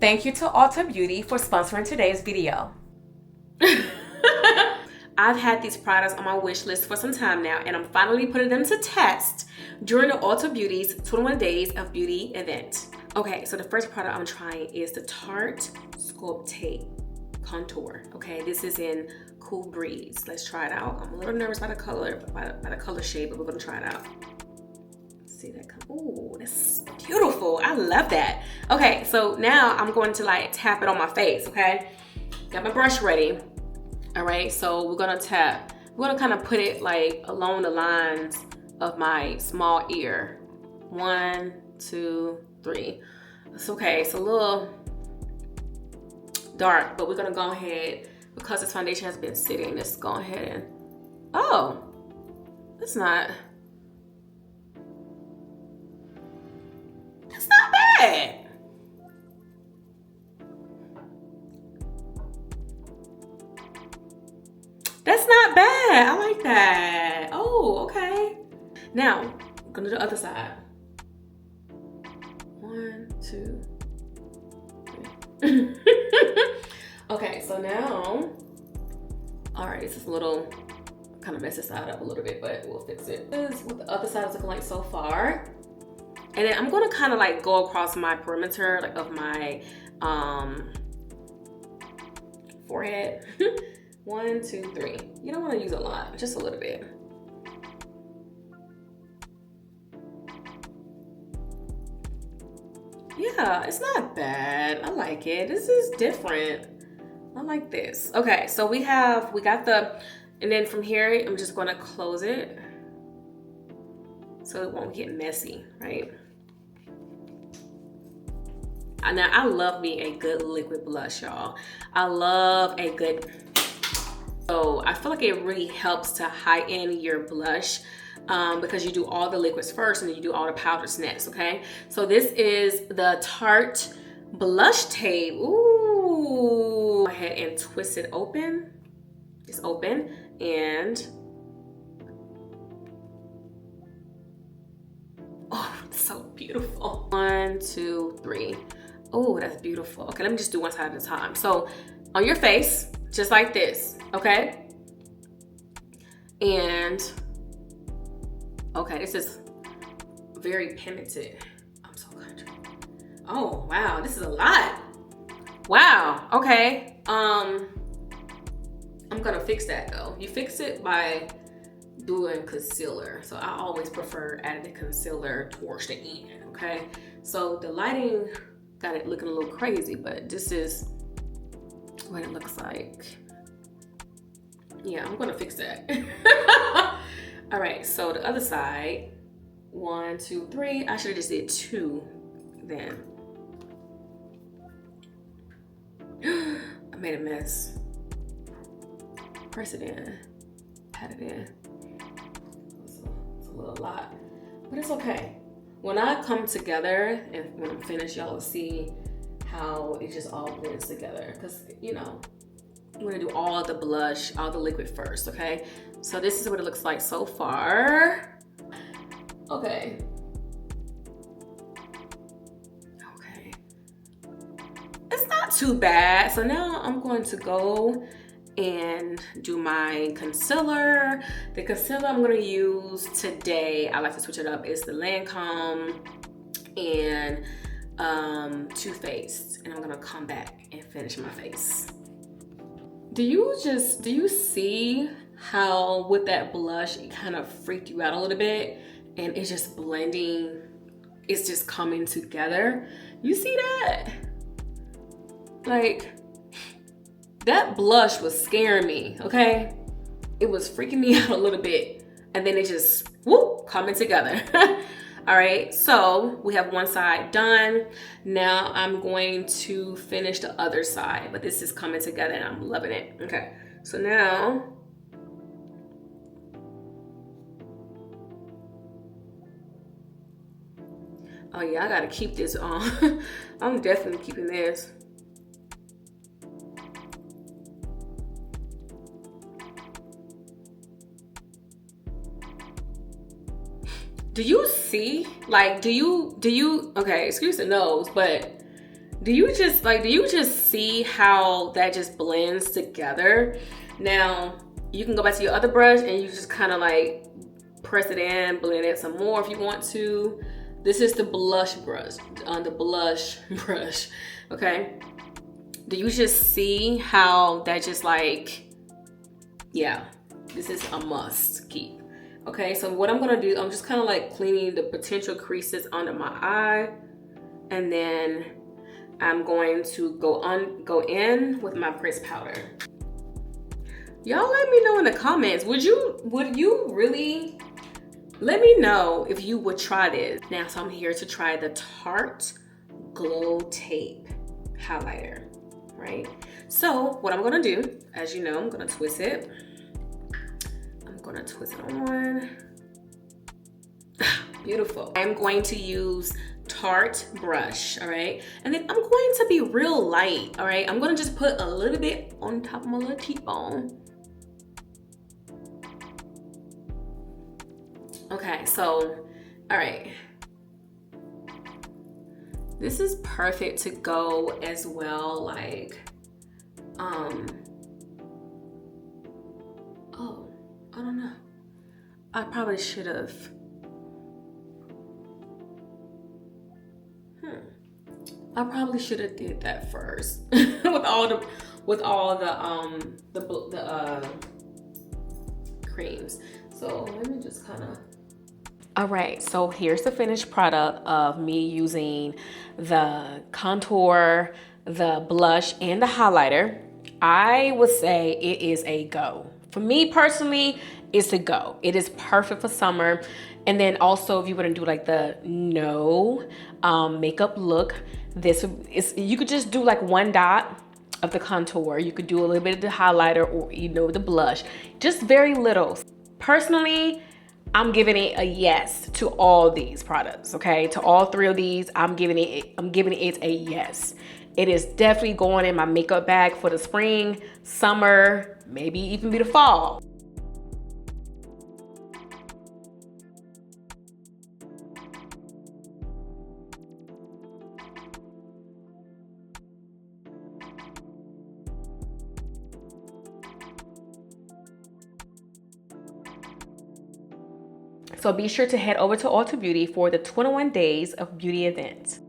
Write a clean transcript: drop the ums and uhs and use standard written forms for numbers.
Thank you to Ulta Beauty for sponsoring today's video. I've had these products on my wish list for some time now, and I'm finally putting them to test during the Ulta Beauty's 21 Days of Beauty event. Okay, so the first product I'm trying is the Tarte Sculpt Tape Contour. Okay, this is in Cool Breeze. Let's try it out. I'm a little nervous by the color, by the color shade, but we're gonna try it out. See that come? Oh, that's beautiful. I love that. Okay, so now I'm going to like tap it on my face. Okay, got my brush ready. All right, so we're gonna tap. We're gonna kind of put it like along the lines of my small ear. 1, 2, 3. It's okay. It's a little dark, but we're gonna go ahead because this foundation has been sitting. Let's go ahead and that's not bad. That's not bad. I like that. Oh, okay. Now, I'm gonna do the other side. 1, 2, 3. Okay, so now, all right, this is a little, kind of mess this side up a little bit, but we'll fix it. This is what the other side is looking like so far. And then I'm gonna kind of like go across my perimeter, like of my forehead. 1, 2, 3. You don't want to use a lot, just a little bit. Yeah, it's not bad. I like it. This is different. I like this. Okay, so we got the, and then from here, I'm just gonna close it so it won't get messy, right? Now, I love me a good liquid blush, y'all. I love a good, so I feel like it really helps to heighten your blush because you do all the liquids first and then you do all the powders next, okay? So this is the Tarte Blush Tape. Ooh. Go ahead and twist it open. It's open and, oh, it's so beautiful. 1, 2, 3. Oh, that's beautiful. Okay, let me just do one side at a time. So on your face, just like this, okay? And, okay, this is very pigmented. I'm so country. Oh, wow, this is a lot. Wow, okay. I'm gonna fix that though. You fix it by doing concealer. So I always prefer adding the concealer towards the end, okay? So the lighting got it looking a little crazy, but this is what it looks like. Yeah, I'm gonna fix that. All right, so the other side, 1, 2, 3. I should have just did 2 then. I made a mess. Press it in, pat it in. It's a little lot, but it's okay. When I come together and when I'm finished, y'all will see how it just all blends together. Because, you know, I'm gonna do all the blush, all the liquid first, okay? So this is what it looks like so far. Okay. Okay. It's not too bad. So now I'm going to go and do my concealer. The concealer I'm gonna use today, I like to switch it up, is the Lancome and Too Faced. And I'm gonna come back and finish my face. Do you see how with that blush, it kind of freaked you out a little bit? And it's just blending, it's just coming together. You see that? Like, that blush was scaring me, okay? It was freaking me out a little bit. And then it just, whoop, coming together. All right, so we have one side done. Now I'm going to finish the other side, but this is coming together and I'm loving it. Okay, so now, oh yeah, I gotta keep this on. I'm definitely keeping this. Do you see, like, do you, okay, excuse the nose, but Do you just see how that just blends together? Now, you can go back to your other brush and you just kind of like press it in, blend it some more if you want to. This is the blush brush, okay? Do you just see how that just like, yeah, this is a must keep. Okay, so what I'm gonna do, I'm just kind of like cleaning the potential creases under my eye, and then I'm going to go in with my pressed powder. Y'all let me know in the comments, would you really, let me know if you would try this. Now, so I'm here to try the Tarte Glow Tape highlighter, right? So what I'm gonna do, as you know, I'm gonna twist it. I'm gonna twist it on. Beautiful. I'm going to use Tarte brush, all right? And then I'm going to be real light, all right? I'm gonna just put a little bit on top of my little cheekbone. Okay, so, all right. This is perfect to go as well, like, oh, I don't know. I probably should have. I probably should have did that first with all the creams. So let me just kind of. All right, so here's the finished product of me using the contour, the blush, and the highlighter. I would say it is a go. For me personally, it's a go. It is perfect for summer. And then also if you want to do like the no makeup look, this is, you could just do like one dot of the contour. You could do a little bit of the highlighter or, you know, the blush, just very little. Personally, I'm giving it a yes to all these products, okay? To all three of these, I'm giving it a yes. It is definitely going in my makeup bag for the spring, summer, maybe even be the fall. So be sure to head over to Ulta Beauty for the 21 Days of Beauty event.